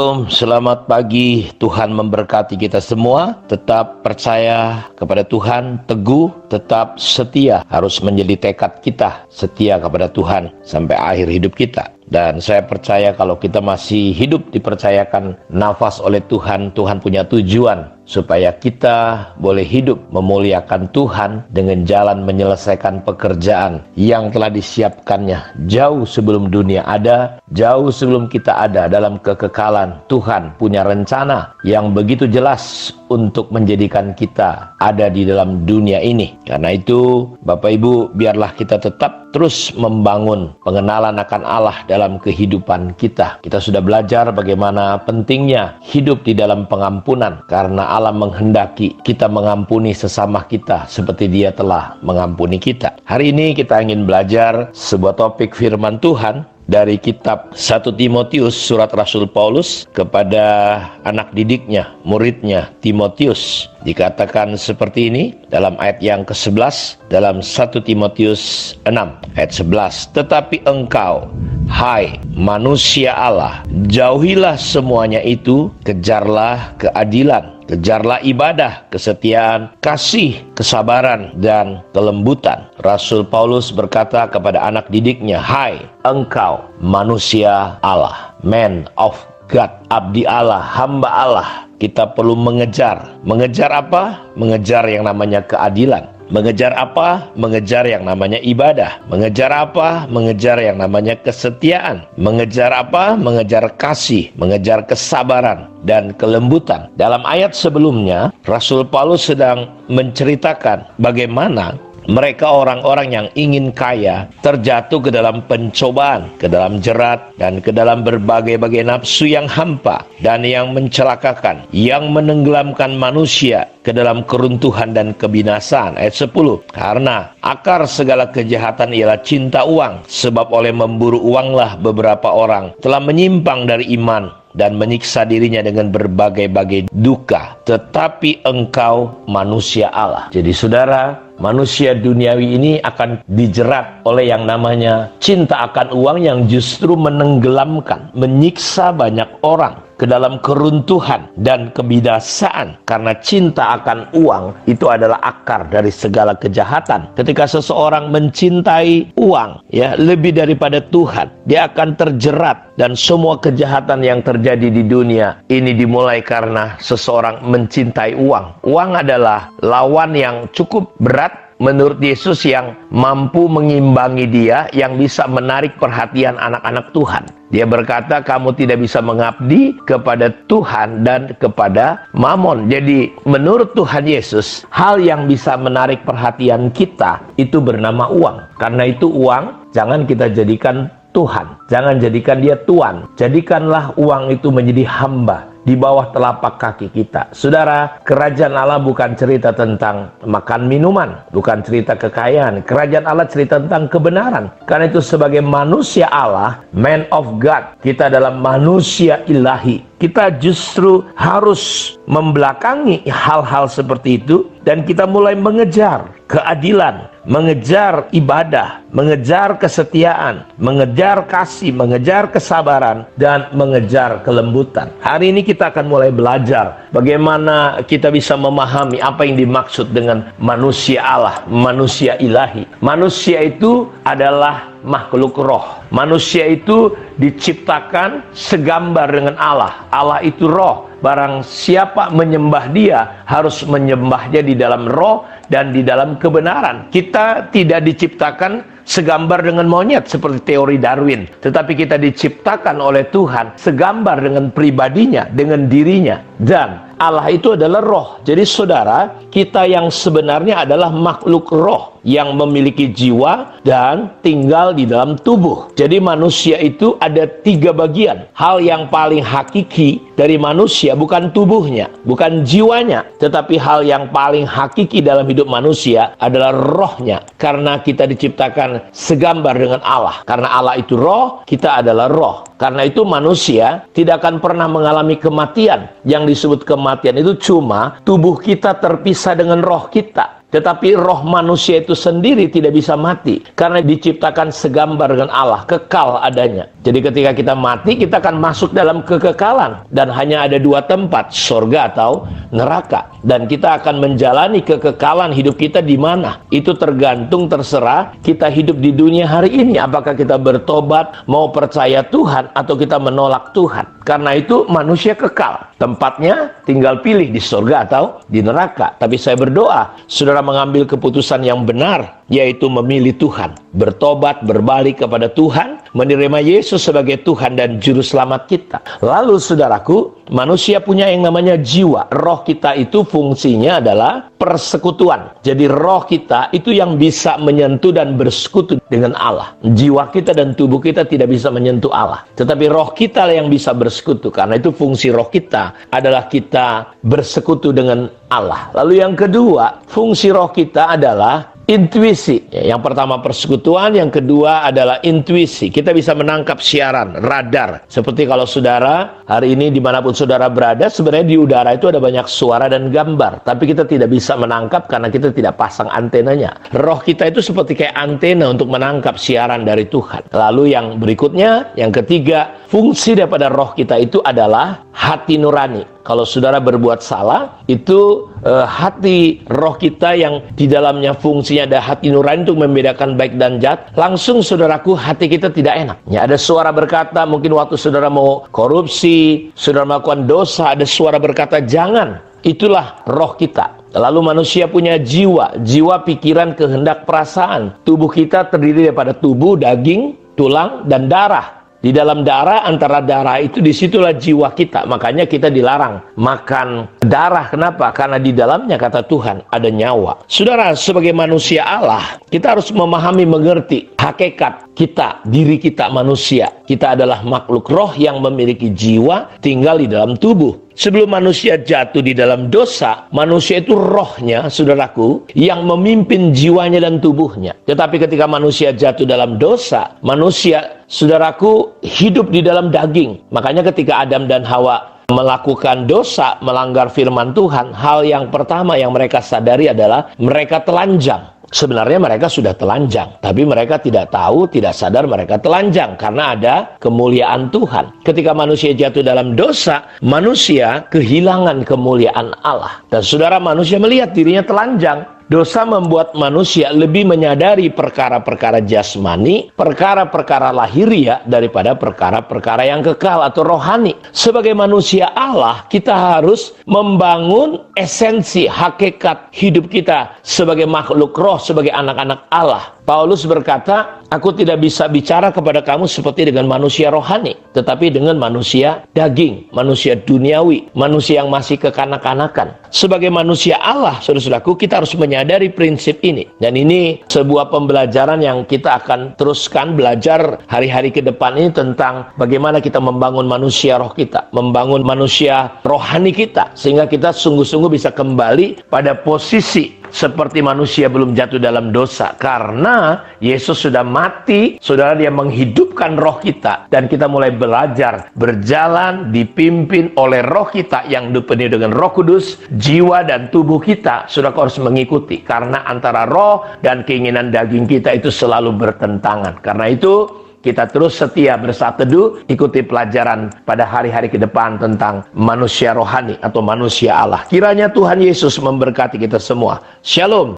Shalom, selamat pagi. Tuhan memberkati kita semua. Tetap percaya kepada Tuhan, teguh, tetap setia. Harus menjadi tekad kita, setia kepada Tuhan sampai akhir hidup kita. Dan saya percaya kalau kita masih hidup dipercayakan nafas oleh Tuhan, Tuhan punya tujuan supaya kita boleh hidup memuliakan Tuhan dengan jalan menyelesaikan pekerjaan yang telah disiapkannya jauh sebelum dunia ada, jauh sebelum kita ada. Dalam kekekalan Tuhan punya rencana yang begitu jelas untuk menjadikan kita ada di dalam dunia ini. Karena itu Bapak Ibu, biarlah kita tetap terus membangun pengenalan akan Allah dalam kehidupan kita. Kita sudah belajar bagaimana pentingnya hidup di dalam pengampunan, karena Allah menghendaki kita mengampuni sesama kita seperti Dia telah mengampuni kita. Hari ini kita ingin belajar sebuah topik firman Tuhan dari kitab 1 Timotius, surat Rasul Paulus kepada anak didiknya, muridnya Timotius. Dikatakan seperti ini dalam ayat yang ke-11 dalam 1 Timotius 6 ayat 11. Tetapi engkau, hai manusia Allah, jauhilah semuanya itu, kejarlah keadilan, kejarlah ibadah, kesetiaan, kasih, kesabaran, dan kelembutan. Rasul Paulus berkata kepada anak didiknya, hai engkau manusia Allah, man of God, abdi Allah, hamba Allah. Kita perlu mengejar. Mengejar apa? Mengejar yang namanya keadilan. Mengejar apa? Mengejar yang namanya ibadah. Mengejar apa? Mengejar yang namanya kesetiaan. Mengejar apa? Mengejar kasih, mengejar kesabaran dan kelembutan. Dalam ayat sebelumnya, Rasul Paulus sedang menceritakan bagaimana mereka orang-orang yang ingin kaya terjatuh ke dalam pencobaan, ke dalam jerat, dan ke dalam berbagai-bagai nafsu yang hampa dan yang mencelakakan, yang menenggelamkan manusia ke dalam keruntuhan dan kebinasaan. Ayat 10. Karena akar segala kejahatan ialah cinta uang, sebab oleh memburu uanglah beberapa orang telah menyimpang dari iman dan menyiksa dirinya dengan berbagai-bagai duka. Tetapi engkau manusia Allah. Jadi saudara, manusia duniawi ini akan dijerat oleh yang namanya cinta akan uang yang justru menenggelamkan, menyiksa banyak orang ke dalam keruntuhan dan kebinasaan. Karena cinta akan uang itu adalah akar dari segala kejahatan. Ketika seseorang mencintai uang lebih daripada Tuhan, dia akan terjerat. Dan semua kejahatan yang terjadi di dunia ini dimulai karena seseorang mencintai uang. Uang adalah lawan yang cukup berat menurut Yesus, yang mampu mengimbangi dia, yang bisa menarik perhatian anak-anak Tuhan. Dia berkata, kamu tidak bisa mengabdi kepada Tuhan dan kepada Mamon. Jadi menurut Tuhan Yesus, hal yang bisa menarik perhatian kita itu bernama uang. Karena itu uang jangan kita jadikan Tuhan, jangan jadikan dia Tuan. Jadikanlah uang itu menjadi hamba di bawah telapak kaki kita. Saudara, kerajaan Allah bukan cerita tentang makan minuman, bukan cerita kekayaan. Kerajaan Allah cerita tentang kebenaran. Karena itu sebagai manusia Allah, man of God, kita adalah manusia ilahi. Kita justru harus membelakangi hal-hal seperti itu, dan kita mulai mengejar keadilan, mengejar ibadah, mengejar kesetiaan, mengejar kasih, mengejar kesabaran, dan mengejar kelembutan. Hari ini kita akan mulai belajar bagaimana kita bisa memahami apa yang dimaksud dengan manusia Allah, manusia ilahi. Manusia itu adalah makhluk roh. Manusia itu diciptakan segambar dengan Allah. Allah itu roh. Barang siapa menyembah dia harus menyembahnya di dalam roh dan di dalam kebenaran. Kita tidak diciptakan segambar dengan monyet seperti teori Darwin, tetapi kita diciptakan oleh Tuhan segambar dengan pribadinya, dengan dirinya. Dan Allah itu adalah roh. Jadi saudara, kita yang sebenarnya adalah makhluk roh yang memiliki jiwa dan tinggal di dalam tubuh. Jadi manusia itu ada 3 bagian. Hal yang paling hakiki dari manusia bukan tubuhnya, bukan jiwanya, tetapi hal yang paling hakiki dalam hidup manusia adalah rohnya. Karena kita diciptakan segambar dengan Allah. Karena Allah itu roh, kita adalah roh. Karena itu manusia tidak akan pernah mengalami kematian. Yang disebut kematian itu cuma tubuh kita terpisah dengan roh kita. Tetapi roh manusia itu sendiri tidak bisa mati, karena diciptakan segambar dengan Allah, kekal adanya. Jadi ketika kita mati, kita akan masuk dalam kekekalan. Dan hanya ada dua tempat, surga atau neraka. Dan kita akan menjalani kekekalan hidup kita di mana. Itu tergantung, terserah kita hidup di dunia hari ini. Apakah kita bertobat, mau percaya Tuhan, atau kita menolak Tuhan. Karena itu manusia kekal. Tempatnya tinggal pilih di surga atau di neraka. Tapi saya berdoa, saudara mengambil keputusan yang benar, yaitu memilih Tuhan. Bertobat, berbalik kepada Tuhan, menerima Yesus sebagai Tuhan dan Juru Selamat kita. Lalu saudaraku, manusia punya yang namanya jiwa. Roh kita itu fungsinya adalah persekutuan. Jadi roh kita itu yang bisa menyentuh dan bersekutu dengan Allah. Jiwa kita dan tubuh kita tidak bisa menyentuh Allah. Tetapi roh kita yang bisa bersekutu. Karena itu fungsi roh kita adalah kita bersekutu dengan Allah. Lalu yang kedua, fungsi roh kita adalah intuisi. Yang pertama persekutuan, yang kedua adalah intuisi. Kita bisa menangkap siaran, radar. Seperti kalau saudara, hari ini dimanapun saudara berada, sebenarnya di udara itu ada banyak suara dan gambar. Tapi kita tidak bisa menangkap karena kita tidak pasang antenanya. Roh kita itu seperti kayak antena untuk menangkap siaran dari Tuhan. Lalu yang berikutnya, yang ketiga, fungsi daripada roh kita itu adalah hati nurani. Kalau saudara berbuat salah, itu hati roh kita yang di dalamnya fungsinya ada hati nurani untuk membedakan baik dan jahat. Langsung saudaraku, hati kita tidak enak. Ya, ada suara berkata, mungkin waktu saudara mau korupsi, saudara melakukan dosa, ada suara berkata jangan. Itulah roh kita. Lalu manusia punya jiwa, jiwa, pikiran, kehendak, perasaan. Tubuh kita terdiri daripada tubuh, daging, tulang, dan darah. Di dalam darah, antara darah itu disitulah jiwa kita. Makanya kita dilarang makan darah. Kenapa? Karena di dalamnya, kata Tuhan, ada nyawa. Saudara, sebagai manusia Allah, kita harus memahami, mengerti hakikat kita, diri kita manusia. Kita adalah makhluk roh yang memiliki jiwa, tinggal di dalam tubuh. Sebelum manusia jatuh di dalam dosa, manusia itu rohnya, saudaraku, yang memimpin jiwanya dan tubuhnya. Tetapi ketika manusia jatuh dalam dosa, manusia, saudaraku, hidup di dalam daging. Makanya ketika Adam dan Hawa melakukan dosa, melanggar firman Tuhan, hal yang pertama yang mereka sadari adalah mereka telanjang. Sebenarnya mereka sudah telanjang, tapi mereka tidak tahu, tidak sadar mereka telanjang karena ada kemuliaan Tuhan. Ketika manusia jatuh dalam dosa, manusia kehilangan kemuliaan Allah. Dan saudara, manusia melihat dirinya telanjang. Dosa membuat manusia lebih menyadari perkara-perkara jasmani, perkara-perkara lahiriah daripada perkara-perkara yang kekal atau rohani. Sebagai manusia Allah, kita harus membangun esensi hakikat hidup kita sebagai makhluk roh, sebagai anak-anak Allah. Paulus berkata, aku tidak bisa bicara kepada kamu seperti dengan manusia rohani, tetapi dengan manusia daging, manusia duniawi, manusia yang masih kekanak-kanakan. Sebagai manusia Allah, saudara-saudaraku, kita harus menyadari prinsip ini. Dan ini sebuah pembelajaran yang kita akan teruskan belajar hari-hari ke depan ini tentang bagaimana kita membangun manusia roh kita, membangun manusia rohani kita, sehingga kita sungguh-sungguh bisa kembali pada posisi seperti manusia belum jatuh dalam dosa. Karena Yesus sudah mati, saudara, dia menghidupkan roh kita. Dan kita mulai belajar berjalan dipimpin oleh roh kita yang dipenuhi dengan Roh Kudus. Jiwa dan tubuh kita, saudara, harus mengikuti. Karena antara roh dan keinginan daging kita itu selalu bertentangan. Karena itu kita terus setia bersaat teduh, ikuti pelajaran pada hari-hari ke depan tentang manusia rohani atau manusia Allah. Kiranya Tuhan Yesus memberkati kita semua. Shalom.